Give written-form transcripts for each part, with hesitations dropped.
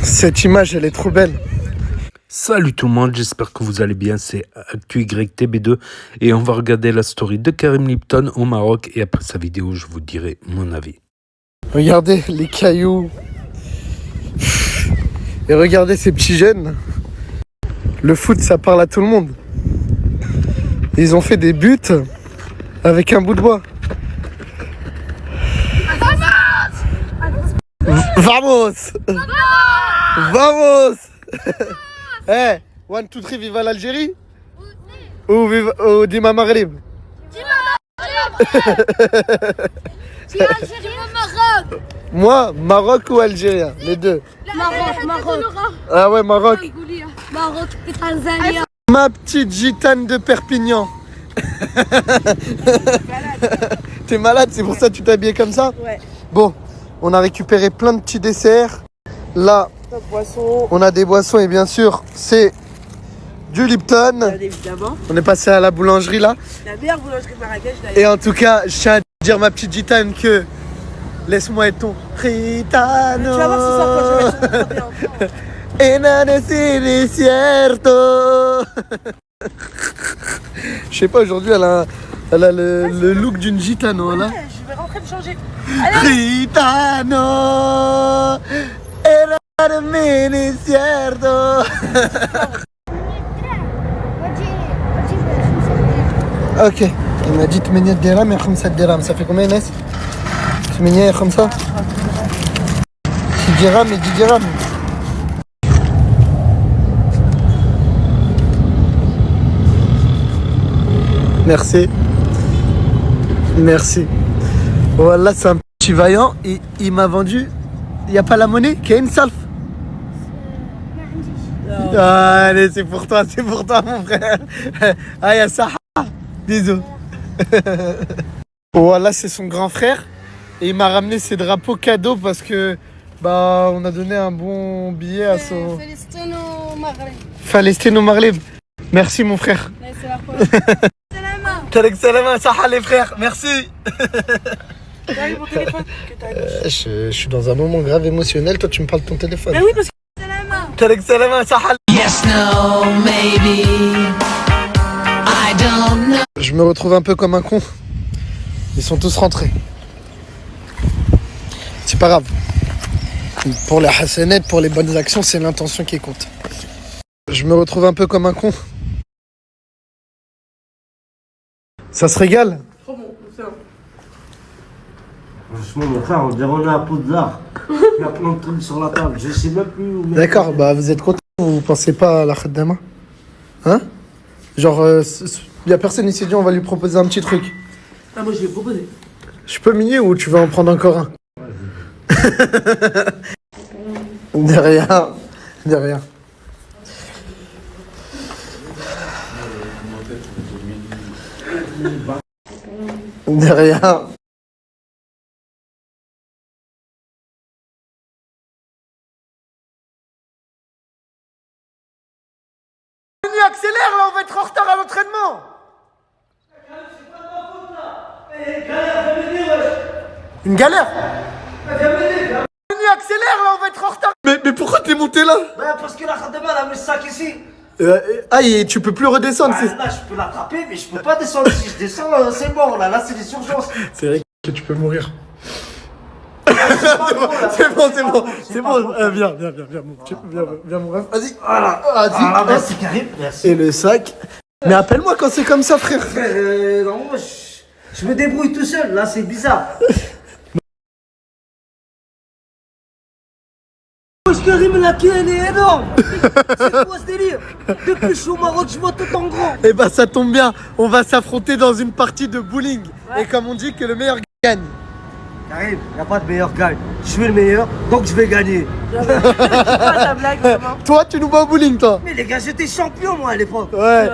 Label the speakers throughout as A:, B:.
A: Cette image, elle est trop belle.
B: Salut tout le monde, j'espère que vous allez bien, c'est ActuYTB2 et on va regarder la story de Karim Lipton au Maroc et après sa vidéo, je vous dirai mon avis.
A: Regardez les cailloux. Et regardez ces petits jeunes. Le foot, ça parle à tout le monde. Ils ont fait des buts avec un bout de bois. Vamos! Vamos! Eh, 1, 2, 3, viva l'Algérie? Ou viva ou Dima Maghreb?
C: C'est Algérie ou Maroc?
A: Moi, Maroc ou Algérien? Les deux.
C: Maroc.
A: Ah ouais, Maroc.
C: Maroc et Tanzanie.
A: Ma petite gitane de Perpignan. T'es malade, c'est pour ça que tu t'es habillé comme ça?
D: Ouais.
A: Bon, on a récupéré plein de petits desserts. Là, on a des boissons et bien sûr, c'est du Lipton.
D: Bien évidemment.
A: On est passé à la boulangerie là.
D: La meilleure boulangerie de Marrakech d'ailleurs.
A: Et en tout cas, je tiens à dire ma petite gitane que laisse-moi être ton Gitano.
D: Tu vas voir ce soir quand je vais être sur
A: Et nada c'est cierto. Je sais pas, aujourd'hui elle a le look d'une gitano là.
D: Ouais, je vais rentrer me changer.
A: Gitano. Et nada c'est cierto. Ok. Il m'a dit 8 dirhams et 5 dirhams. Ça fait combien Inès 8 et 5 6 dirhams et 10 dirhams. Merci. Merci. Voilà, c'est un petit vaillant. Il m'a vendu. Il n'y a pas la monnaie qui a une salve. Allez, c'est pour toi, mon frère. Ah, il y a ça. Bisous. Voilà, c'est son grand frère. Et il m'a ramené ses drapeaux cadeaux parce que on a donné un bon billet à son. Palestine au Maghreb. Merci, mon frère. Talek salama, saha les frères, merci.
D: Mon téléphone.
A: Je suis dans un moment grave émotionnel, toi tu me parles de ton téléphone.
D: Mais oui, parce que.
A: Talek salama, saha.
E: Yes, no, maybe. I don't know.
A: Je me retrouve un peu comme un con. Ils sont tous rentrés. C'est pas grave. Pour les hasanettes, pour les bonnes actions, c'est l'intention qui compte. Je me retrouve un peu comme un con. Ça se régale.
D: Trop bon, c'est un.
F: Franchement, mon frère, on dirait on est à Poudlard. Il y a plein de trucs sur la table. Je sais même plus où mettre.
A: D'accord, vous êtes content, vous pensez pas à la khaddama? Hein? Genre, y a personne ici dit on va lui proposer un petit truc.
D: Ah, moi je l'ai proposé.
A: Je peux miner ou tu veux en prendre encore un? De rien. De rien. De rien. Accélère là, on va être en retard à l'entraînement. Une galère. Accélère là, on va être en retard. Mais pourquoi t'es monté là?
F: Bah, parce que la Khadema, elle a mis le sac ici.
A: Et tu peux plus redescendre.
F: Là, je peux l'attraper, mais je peux pas descendre. Si je descends, c'est mort là. Là, c'est des urgences.
A: C'est vrai que tu peux mourir. C'est bon. Viens, mon ref. Vas-y.
F: Voilà.
A: Vas-y.
F: Merci, Karim. Merci.
A: Et le sac. Mais appelle-moi quand c'est comme ça, frère.
F: Non, moi, je me débrouille tout seul. Là, c'est bizarre. Karim, la queue, elle est énorme. C'est quoi ce délire? Depuis que je suis au Maroc, je vois tout en grand.
A: Eh ben, ça tombe bien. On va s'affronter dans une partie de bowling. Ouais. Et comme on dit que le meilleur gagne.
F: Karim, y a pas de meilleur gagne. Je suis le meilleur, donc je vais gagner.
D: C'est pas ta blague, vraiment.
A: Toi, tu nous bats au bowling, toi?
F: Mais les gars, j'étais champion, moi, à l'époque.
A: Ouais.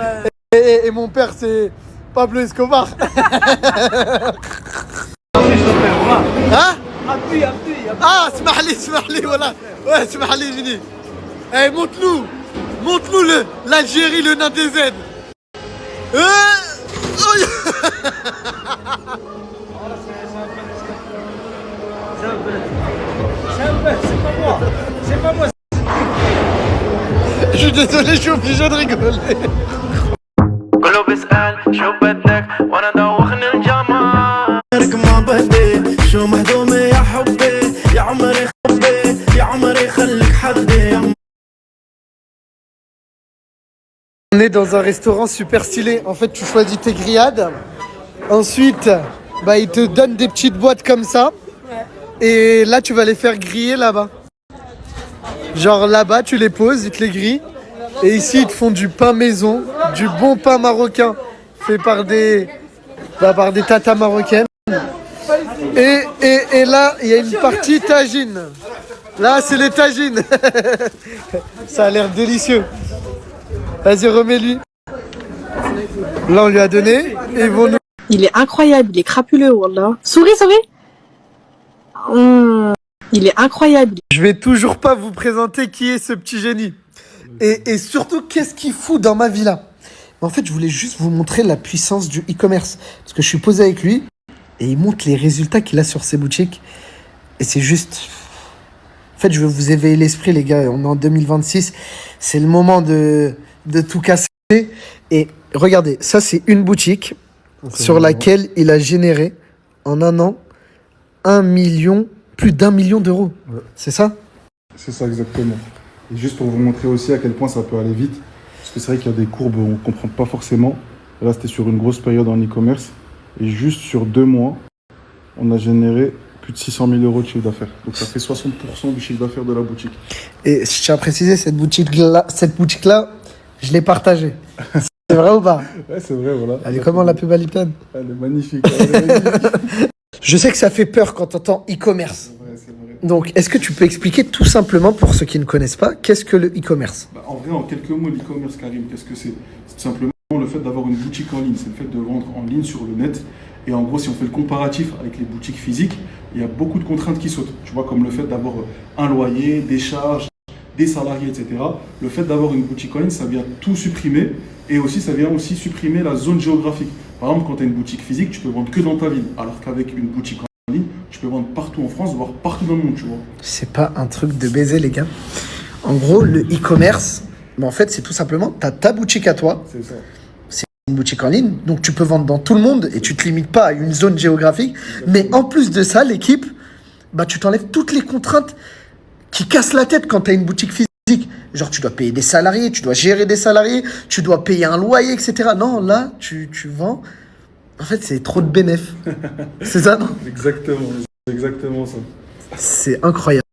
A: Et mon père, c'est Pablo Escobar. Hein?
F: Appuie.
A: Ah, smahli, voilà. Ouais, smahli, vini. Eh, montre-nous l'Algérie, le nain des Z.
F: C'est pas moi.
A: désolé, je suis obligé de rigoler. On est dans un restaurant super stylé. En fait, tu choisis tes grillades. Ensuite, bah, ils te donnent des petites boîtes comme ça. Et là, tu vas les faire griller là-bas. Genre là-bas, tu les poses, ils te les grillent. Et ici, ils te font du pain maison, du bon pain marocain fait par des tatas marocaines. Et là, il y a une partie tagine. Là, c'est les tagines. Ça a l'air délicieux. Vas-y, remets-lui. Là, on lui a donné. Et ils vont nous...
G: Il est incroyable, il est crapuleux, wallah. Souris. Il est incroyable.
A: Je vais toujours pas vous présenter qui est ce petit génie. Et surtout, qu'est-ce qu'il fout dans ma villa. En fait, je voulais juste vous montrer la puissance du e-commerce. Parce que je suis posé avec lui et il montre les résultats qu'il a sur ses boutiques. Et c'est juste... En fait, je veux vous éveiller l'esprit, les gars. On est en 2026. C'est le moment de tout casser. Et regardez, ça, c'est une boutique sur laquelle il a généré en un an plus d'1 million d'euros.
H: Ouais.
A: C'est ça?
H: C'est ça, exactement. Et juste pour vous montrer aussi à quel point ça peut aller vite, parce que c'est vrai qu'il y a des courbes où on ne comprend pas forcément. Là, c'était sur une grosse période en e-commerce. Et juste sur 2 mois, on a généré plus de 600 000 euros de chiffre d'affaires. Donc ça fait 60% du chiffre d'affaires de la boutique.
A: Et je tiens à préciser, cette boutique-là, je l'ai partagée. C'est vrai ou pas?
H: Ouais, c'est vrai, voilà.
A: Elle est comment la pub à Lipton?
H: Elle est magnifique. Elle est magnifique.
A: Je sais que ça fait peur quand tu entends e-commerce.
H: C'est vrai.
A: Donc, est-ce que tu peux expliquer tout simplement, pour ceux qui ne connaissent pas, qu'est-ce que le e-commerce?
H: En vrai, en quelques mots, l'e-commerce, Karim, qu'est-ce que c'est? C'est tout simplement le fait d'avoir une boutique en ligne. C'est le fait de vendre en ligne sur le net. Et en gros, si on fait le comparatif avec les boutiques physiques, il y a beaucoup de contraintes qui sautent. Tu vois, comme le fait d'avoir un loyer, des charges, des salariés, etc. Le fait d'avoir une boutique en ligne, ça vient tout supprimer. Et aussi, ça vient aussi supprimer la zone géographique. Par exemple, quand tu as une boutique physique, tu peux vendre que dans ta ville. Alors qu'avec une boutique en ligne, tu peux vendre partout en France, voire partout dans le monde, tu vois.
A: C'est pas un truc de baiser, les gars. En gros, le e-commerce, en fait, c'est tout simplement, tu as ta boutique à toi.
H: C'est ça.
A: C'est une boutique en ligne, donc tu peux vendre dans tout le monde et tu te limites pas à une zone géographique. Mais en plus de ça, l'équipe, bah, tu t'enlèves toutes les contraintes qui cassent la tête quand tu as une boutique physique. Genre, tu dois payer des salariés, tu dois gérer des salariés, tu dois payer un loyer, etc. Non, là, tu vends. En fait, c'est trop de bénéfices. C'est ça, non?
H: Exactement, c'est exactement ça.
A: C'est incroyable.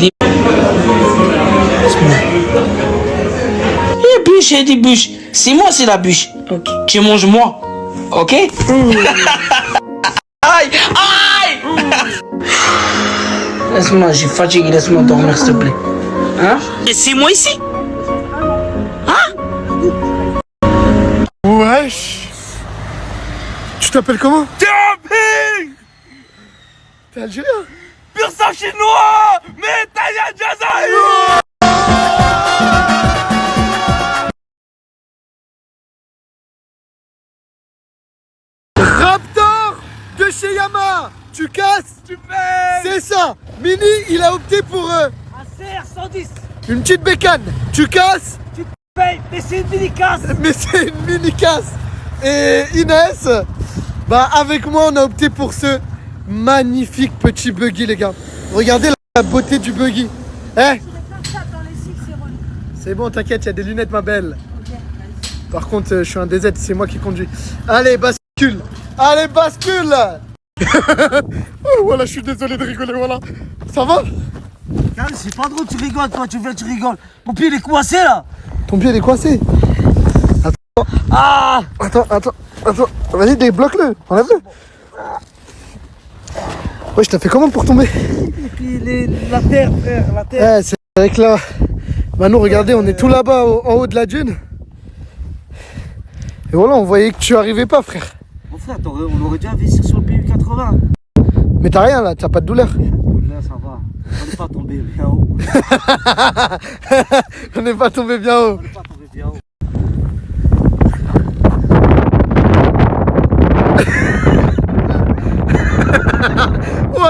F: Les bûches et des bûches. C'est moi, c'est la bûche.
G: Ok.
F: Tu manges moi. Ok? Aïe! Aïe! Laisse-moi, j'ai fatigué, laisse-moi dormir, s'il te plaît. Hein? Et c'est moi ici?
A: Wesh! Tu t'appelles comment?
F: Jumping!
A: T'es algérien?
F: Pur sang chinois! Mais Taya Jazaï!
A: Raptor de chez Yamaha. Tu casses?
F: Tu payes!
A: C'est ça. Mini, il a opté pour
F: Un CR110!
A: une petite bécane. Tu casses?
F: Paye! Mais c'est une mini-casse!
A: Mais c'est une mini casse. Et Inès, bah avec moi, on a opté pour ce magnifique petit buggy, les gars. Regardez la beauté du buggy. Eh? C'est bon, t'inquiète, il y a des lunettes, ma belle. Par contre, je suis un DZ, c'est moi qui conduis. Allez, bascule. Allez, bascule. Oh, voilà, je suis désolé de rigoler, voilà. Ça va?
F: C'est pas drôle, tu rigoles, toi, tu viens, tu rigoles. Mon pied, il est coincé, là!
A: Ton pied, il est coincé. Attends.
F: Ah!
A: Attends. Vas-y, débloque-le. Enlève-le. Ouais, je t'ai fait comment pour tomber?
F: Et puis la terre, frère, la terre.
A: Ouais, c'est avec là. Maintenant, regardez, on est tout là-bas, en haut de la dune. Et voilà, on voyait que tu arrivais pas, frère.
F: Mon frère, on aurait dû investir sur le PU80.
A: Mais t'as rien là, t'as pas de douleur.
F: Là, ça va. On n'est pas tombé bien haut.
A: On n'est pas tombé bien haut.
F: On n'est pas tombé bien haut.
A: Oh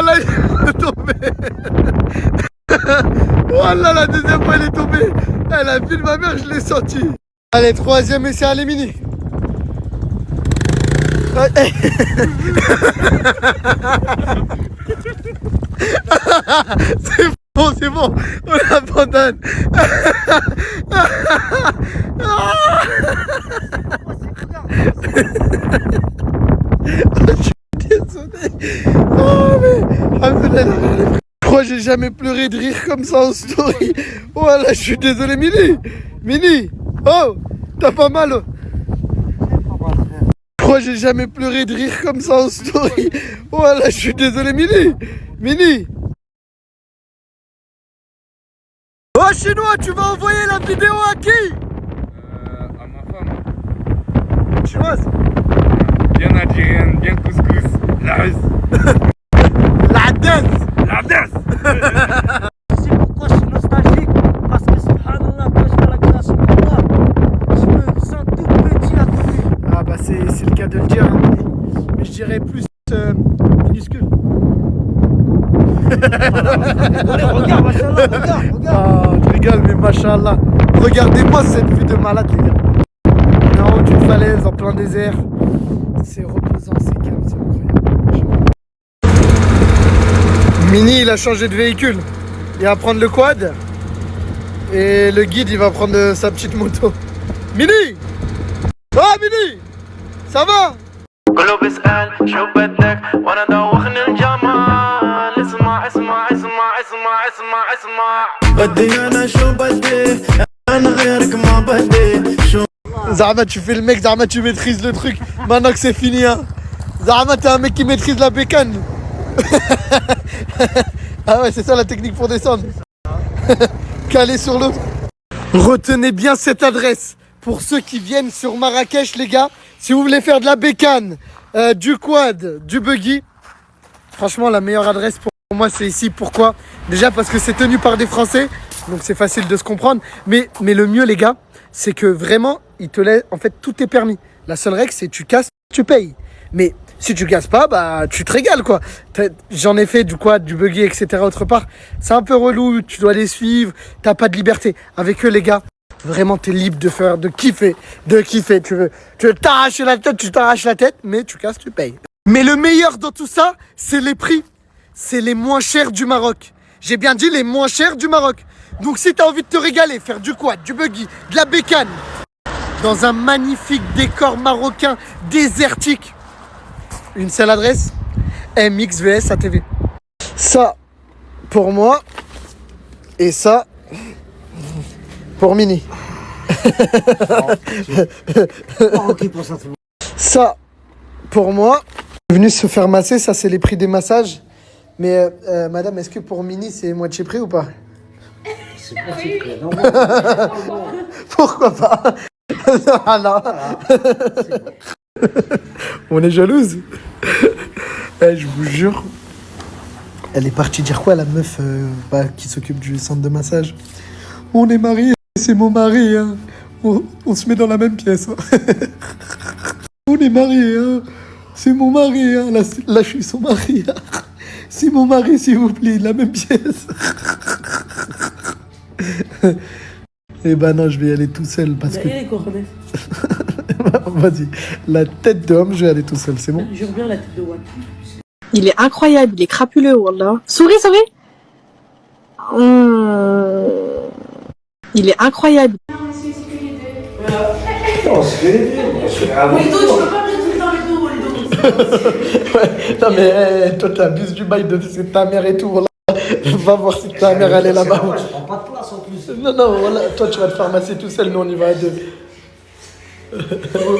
A: Voilà, la deuxième fois, elle est tombée. Elle a vu ma mère, je l'ai senti. Allez, troisième essai à Mini. C'est bon, on abandonne. Je suis désolé. Oh, mais... Je crois que j'ai jamais pleuré de rire comme ça en story. Voilà, je suis désolé, Mini. Mini, oh, t'as pas mal. Je crois que j'ai jamais pleuré de rire comme ça en story. Voilà, je suis désolé, Mini. Mini. Oh, chinois, tu vas envoyer la vidéo à qui?
B: À ma femme.
A: Chinoise.
B: Bien algérienne, bien couscous. La
A: La
F: C'est pourquoi je suis nostalgique. Parce que subhanallah, quand je fais la création d'Allah, je me sens tout petit à côté.
A: Ah bah c'est le cas de le dire, hein. Mais je dirais plus minuscule.
F: Regarde, machallah, regarde.
A: Ah, je rigole, mais machallah. Regardez-moi cette vue de malade, les gars. On est en haut d'une falaise, en plein désert. C'est reposant, c'est calme, c'est incroyable. Mini, il a changé de véhicule. Il va prendre le quad. Et le guide, il va prendre sa petite moto. Mini! Oh, Mini! Ça va?
I: كله بيسأل شو بدك وانا دوخني الجمال اسمع اسمع اسمع اسمع اسمع اسمع بدي انا شو بدي انا غيرك ما بدي شو
A: Zahma, tu fais le mec, Zahma, tu maîtrises le truc. Maintenant que c'est fini, hein. Zahma, t'es un mec qui maîtrise la bécane. Ah ouais, c'est ça la technique pour descendre. Calé sur l'autre. Retenez bien cette adresse. Pour ceux qui viennent sur Marrakech, les gars, si vous voulez faire de la bécane, du quad, du buggy, franchement, la meilleure adresse pour moi, c'est ici. Pourquoi? Déjà parce que c'est tenu par des Français, donc c'est facile de se comprendre. Mais le mieux, les gars, c'est que vraiment, ils te laissent, en fait, tout est permis. La seule règle, c'est tu casses, tu payes. Mais si tu casses pas, bah, tu te régales, quoi. J'en ai fait du quad, du buggy, etc. autre part. C'est un peu relou, tu dois les suivre, t'as pas de liberté. Avec eux, les gars, vraiment, t'es libre de faire, de kiffer. Tu veux t'arracher la tête, tu t'arraches la tête, mais tu casses, tu payes. Mais le meilleur dans tout ça, c'est les prix. C'est les moins chers du Maroc. J'ai bien dit les moins chers du Maroc. Donc si t'as envie de te régaler, faire du quad, du buggy, de la bécane, dans un magnifique décor marocain désertique, une seule adresse, MXVS ATV. Ça, pour moi, et ça, pour Mini. Ça, pour moi, venu se faire masser, ça c'est les prix des massages. Mais madame, est-ce que pour Mini c'est moitié prix ou pas?
F: C'est moitié prix, non?
A: Pourquoi pas? Voilà. On est jalouse. Je vous jure. Elle est partie dire quoi, la meuf qui s'occupe du centre de massage? On est mariés, c'est mon mari. Hein. On se met dans la même pièce. Hein. On est mariés, hein. C'est mon mari. Hein. Là, je suis son mari. Hein. C'est mon mari, s'il vous plaît, la même pièce. Eh ben non, je vais y aller tout seul parce que... Vas-y, la tête d'homme, je vais aller tout seul, c'est bon?
D: Jure bien la tête de Watt.
G: Il est incroyable, il est crapuleux, wallah. Souris. Il est incroyable.
D: Waldo, tu peux pas mettre tout le temps les dos, Waldo.
A: Ouais, non mais toi t'abuses du bail de c'est ta mère et tout, voilà. Va voir si ta mère elle est là-bas.
F: Je prends pas de place en plus.
A: Non, voilà, toi tu vas te faire masser tout seul, nous on y va à deux.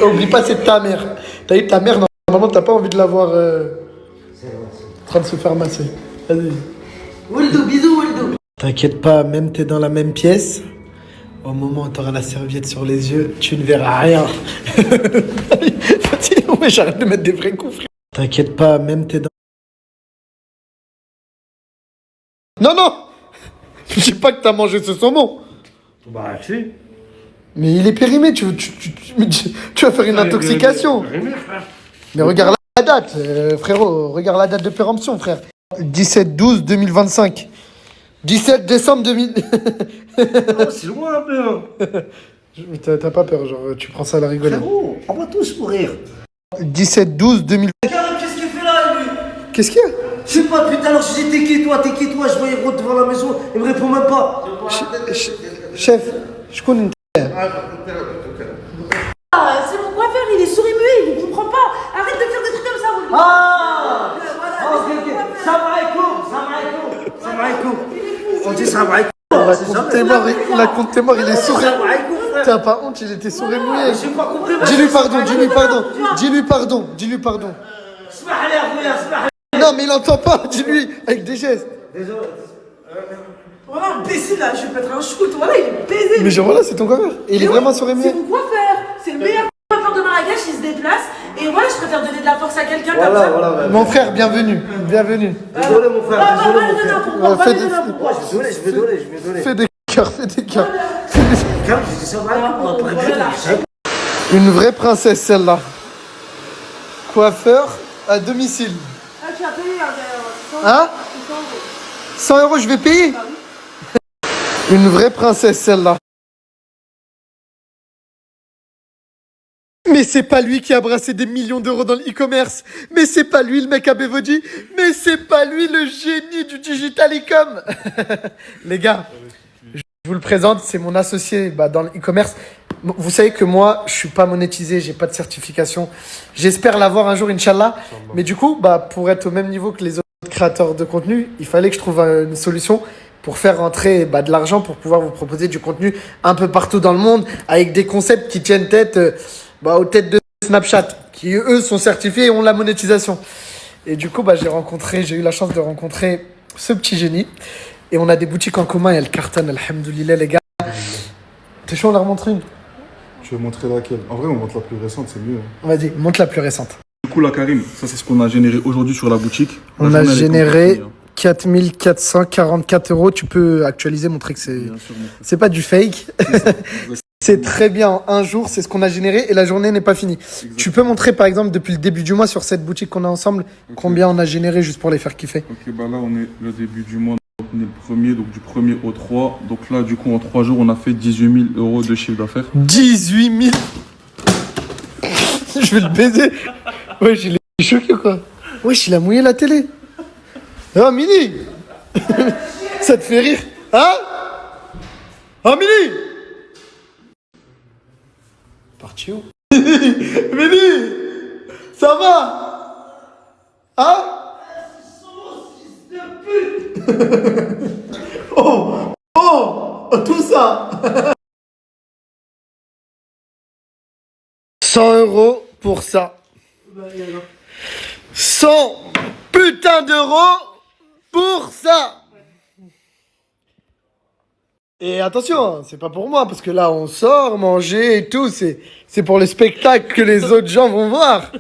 A: Oublie pas, c'est ta mère. T'as dit ta mère, normalement t'as pas envie de la voir en train de se faire masser. Vas-y.
F: Waldo, bisous, Waldo.
A: T'inquiète pas, même t'es dans la même pièce, au moment où t'auras la serviette sur les yeux, tu ne verras rien. Ouais, j'arrête de mettre des vrais coups, frère. T'inquiète pas, même t'es dans... Non je sais pas que t'as mangé ce saumon.
F: Bah, si.
A: Mais il est périmé, tu vas faire une intoxication. Mais regarde la date, frérot, regarde la date de péremption, frère. 17-12-2025. 17 décembre 2000.
F: Oh, c'est loin un peu. Hein.
A: Mais t'as pas peur, genre tu prends ça à la rigolade.
F: Frérot, on va tous mourir.
A: 17-12 2000.
F: Karim, qu'est-ce qu'il fait là, lui?
A: Qu'est-ce qu'il y a?
F: Je sais pas, depuis tout à l'heure, je dis t'es qui toi, je voyais Rod devant la maison, il me répond même pas.
A: Chef, je connais une.
D: Ah, c'est mon coiffeur, il est sourd et muet, il comprend pas. Arrête de faire des trucs comme ça, Roldo.
F: Ah
D: Voilà,
F: ok, ok. Salam alaikum. Salam alaikum. On dit salam alaikum.
A: La compte est mort, il est sourd.
F: Salam alaikum, frère.
A: T'as pas honte, il était sourd et muet.
F: J'ai pas compris.
A: Dis-lui pardon, dis-lui pardon. Dis-lui pardon, dis-lui pardon.
F: Smahli, Akhoya, smahli.
A: Non, mais il entend pas, dis-lui, avec des gestes.
F: Désolé.
D: Voilà, baisé là, je vais mettre un shoot, voilà, il est baisé.
A: Mais genre voilà, c'est ton coiffeur. Et il est vraiment sourd et muet.
D: C'est mon coiffeur, c'est le meilleur coiffeur de Marrakech, il se déplace. Et voilà, je préfère donner de la force à quelqu'un comme ça.
F: Voilà.
A: Mon frère, bienvenue, bienvenue.
F: Désolé, mon frère.
D: Va
F: Désolé,
D: lui
F: mon
D: donner un
F: frère.
D: pourboire, va
A: Fais
D: lui
A: des-
D: donner un pourboire.
F: Je vais donner.
A: Fais des cœurs, fais des cœurs.
F: Karim, j'ai dit salam alaikum, on va pas répéter.
A: Une vraie princesse, celle-là. Coiffeur à domicile.
D: Ah, tu as payé,
A: Hein 100 euros, je vais payer. Une vraie princesse, celle-là. Mais c'est pas lui qui a brassé des millions d'euros dans le e-commerce. Mais c'est pas lui le mec à Bevoji. Mais c'est pas lui le génie du digital e-com. Les gars, je vous le présente, c'est mon associé dans le e-commerce. Vous savez que moi, je suis pas monétisé, j'ai pas de certification. J'espère l'avoir un jour, Inch'Allah. Mais du coup, pour être au même niveau que les autres créateurs de contenu, il fallait que je trouve une solution pour faire rentrer de l'argent pour pouvoir vous proposer du contenu un peu partout dans le monde avec des concepts qui tiennent tête aux têtes de Snapchat, qui eux sont certifiés et ont la monétisation. Et du coup, j'ai eu la chance de rencontrer ce petit génie. Et on a des boutiques en commun et elles cartonnent, alhamdoulilah les gars. T'es chaud, on leur montre une?
H: Tu veux montrer laquelle? En vrai, on montre la plus récente, c'est mieux.
A: Vas-y, montre la plus récente.
H: Du coup, la Karim, ça c'est ce qu'on a généré aujourd'hui sur la boutique. La
A: On a
H: journée, elle est
A: généré
H: encore finie,
A: 4444 euros. Tu peux actualiser, montrer que
H: hein. Bien sûr, mon frère.
A: c'est pas du fake. C'est très bien, en un jour, c'est ce qu'on a généré et la journée n'est pas finie. Tu peux montrer par exemple depuis le début du mois sur cette boutique qu'on a ensemble, combien on a généré juste pour les faire kiffer.
H: Ok, là on est le début du mois, on est le premier, donc du 1er au 3. Donc là, du coup, en 3 jours, on a fait 18 000 euros de chiffre d'affaires.
A: 18 000. Je vais le baiser. Wesh, il est choqué quoi. Wesh, il a mouillé la télé. Oh, Mini. Ça te fait rire? Hein? Oh, Mini. Parti où? Mini. Ça va? Hein? Oh, tout ça. 100 euros pour ça. 100 putain d'euros pour ça. Et attention, c'est pas pour moi, parce que là, on sort, manger et tout, c'est pour le spectacle que les autres gens vont voir.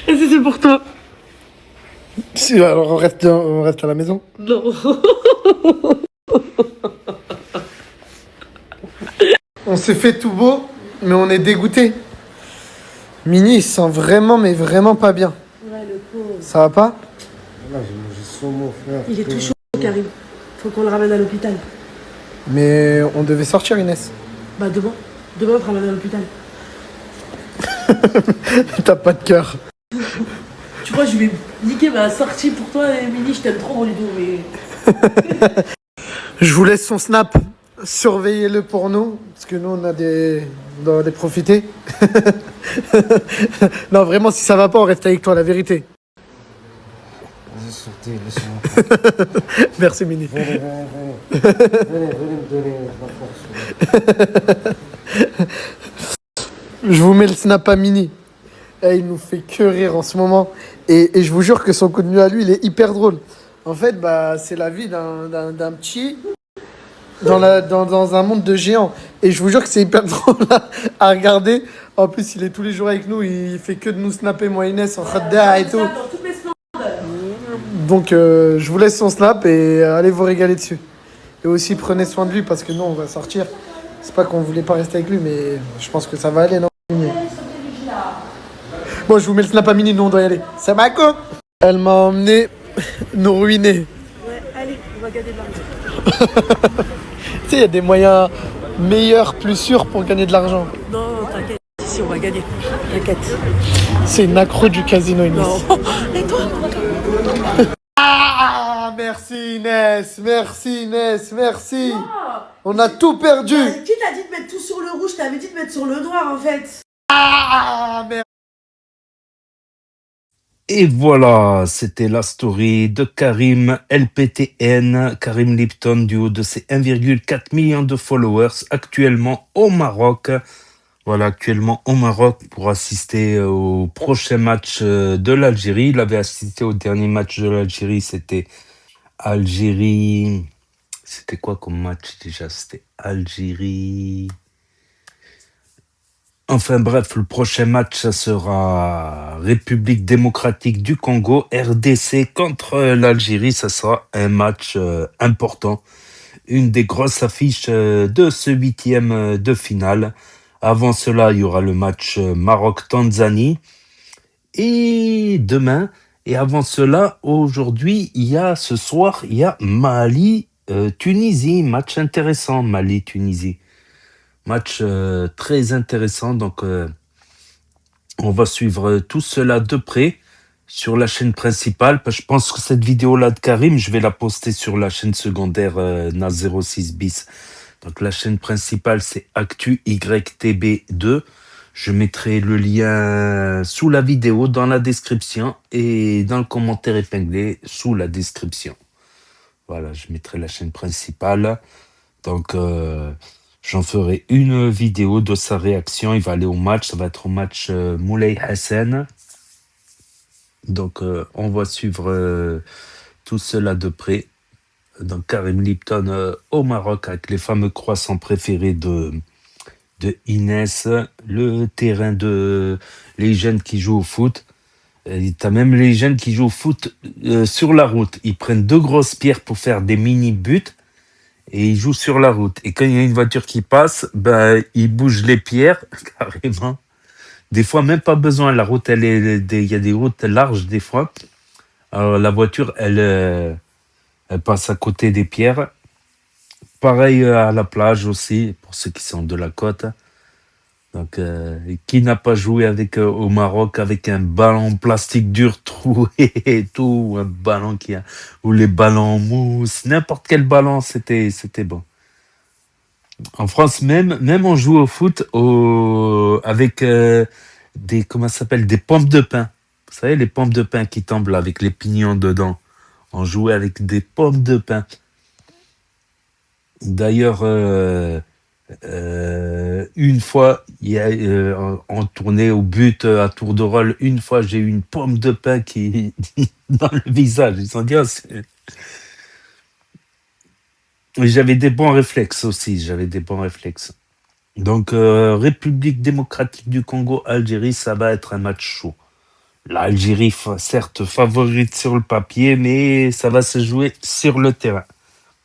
D: Et c'est pour toi.
A: Si, alors on reste à la maison.
D: Non.
A: On s'est fait tout beau, mais on est dégoûté. Mini, il se sent vraiment, mais vraiment pas bien.
D: Ouais, le pauvre.
A: Ça va pas?
F: Là, j'ai mangé saumon, frère.
D: Il est tout chaud, Karim. Faut qu'on le ramène à l'hôpital.
A: Mais on devait sortir, Inès.
D: Bah, demain. Demain, on te ramène à l'hôpital.
A: T'as pas de cœur.
D: Tu vois, je vais niquer ma sortie pour toi, Émilie. Je t'aime trop, Ludo, mais.
A: Je vous laisse son snap. Surveillez-le pour nous, parce que nous, on doit en profiter. Non, vraiment, si ça va pas, on reste avec toi, la vérité.
F: Vas-y, sortez, laissez-moi.
A: Merci, Mini.
F: Venez me donner la force.
A: Je vous mets le snap à Mini. Eh, il nous fait que rire en ce moment. Et je vous jure que son contenu à lui, il est hyper drôle. En fait, c'est la vie d'un petit dans un monde de géants. Et je vous jure que c'est hyper drôle à regarder. En plus, il est tous les jours avec nous. Il fait que de nous snapper, moi, Inès, en khadda et tout.
D: Dans toutes les splendeurs.
A: Donc, je vous laisse son snap et allez vous régaler dessus. Et aussi, prenez soin de lui parce que nous, on va sortir. C'est pas qu'on voulait pas rester avec lui, mais je pense que ça va aller, non? Bon, je vous mets le snap à Mini, nous on doit y aller. C'est Mako. Elle m'a emmené nous ruiner.
D: Ouais, allez, on va gagner de l'argent.
A: Tu sais, il y a des moyens meilleurs, plus sûrs pour gagner de l'argent.
D: Non, t'inquiète. Si, on va gagner. T'inquiète.
A: C'est une accro du casino, Inès.
D: Non. Et toi?
A: Ah, merci Inès, merci Inès, merci. On a tout perdu.
D: Qui t'a dit de mettre tout sur le rouge? Je t'avais dit de mettre sur le noir en fait.
A: Ah, merde.
B: Et voilà, c'était la story de Karim LPTN, Karim Lipton, du haut de ses 1,4 million de followers, actuellement au Maroc. Voilà, actuellement au Maroc pour assister au prochain match de l'Algérie. Il avait assisté au dernier match de l'Algérie, c'était Algérie. C'était quoi comme match déjà? C'était Algérie. Enfin bref, le prochain match, ça sera République démocratique du Congo, RDC contre l'Algérie. Ça sera un match important, une des grosses affiches de ce 8e de finale. Avant cela, il y aura le match Maroc-Tanzanie. Et demain, et avant cela, aujourd'hui, ce soir, il y a Mali-Tunisie. Match intéressant, Mali-Tunisie. Match très intéressant, donc on va suivre tout cela de près sur la chaîne principale. Je pense que cette vidéo-là de Karim, je vais la poster sur la chaîne secondaire NAS06 bis. Donc la chaîne principale, c'est Actu YTB2. Je mettrai le lien sous la vidéo, dans la description et dans le commentaire épinglé sous la description. Voilà, je mettrai la chaîne principale. Donc j'en ferai une vidéo de sa réaction. Il va aller au match. Ça va être au match Moulay Hassan. Donc, on va suivre tout cela de près. Donc, Karim Lipton au Maroc avec les fameux croissants préférés de Inès. Le terrain de les jeunes qui jouent au foot. T'as même les jeunes qui jouent au foot sur la route. Ils prennent 2 grosses pierres pour faire des mini-buts. Et il joue sur la route. Et quand il y a une voiture qui passe, il bouge les pierres, carrément. Des fois, même pas besoin. La route, il y a des routes larges, des fois. Alors, la voiture, elle passe à côté des pierres. Pareil à la plage aussi, pour ceux qui sont de la côte. Donc, qui n'a pas joué au Maroc avec un ballon plastique dur troué et tout, ou un ballon ou les ballons en mousse, n'importe quel ballon, c'était bon. En France, même on joue au foot avec comment ça s'appelle, des pompes de pain. Vous savez, les pompes de pain qui tombent là, avec les pignons dedans. On jouait avec des pompes de pain. D'ailleurs, une fois, on tournait au but à tour de rôle. Une fois, j'ai eu une pomme de pain qui dans le visage. Ils ont dit, j'avais des bons réflexes aussi. Donc, République démocratique du Congo, Algérie, ça va être un match chaud. L'Algérie, certes, favorite sur le papier, mais ça va se jouer sur le terrain.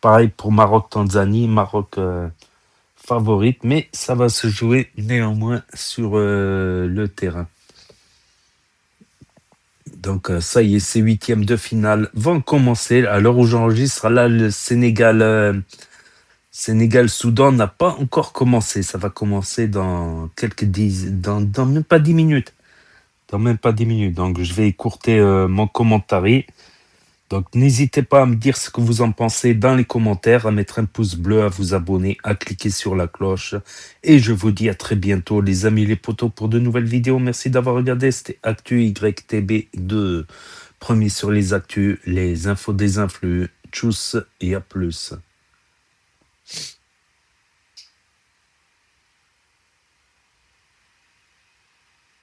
B: Pareil pour Maroc-Tanzanie. Maroc favorite, mais ça va se jouer néanmoins sur le terrain. Donc ça y est, ces 8e de finale vont commencer. À l'heure où j'enregistre, là, le Sénégal-Soudan n'a pas encore commencé. Ça va commencer dans dans même pas 10 minutes. Donc je vais écourter mon commentaire. Donc, n'hésitez pas à me dire ce que vous en pensez dans les commentaires, à mettre un pouce bleu, à vous abonner, à cliquer sur la cloche. Et je vous dis à très bientôt, les amis, les potos, pour de nouvelles vidéos. Merci d'avoir regardé. C'était Actu YTB2. Premier sur les actus, les infos des influx. Tchuss et à plus.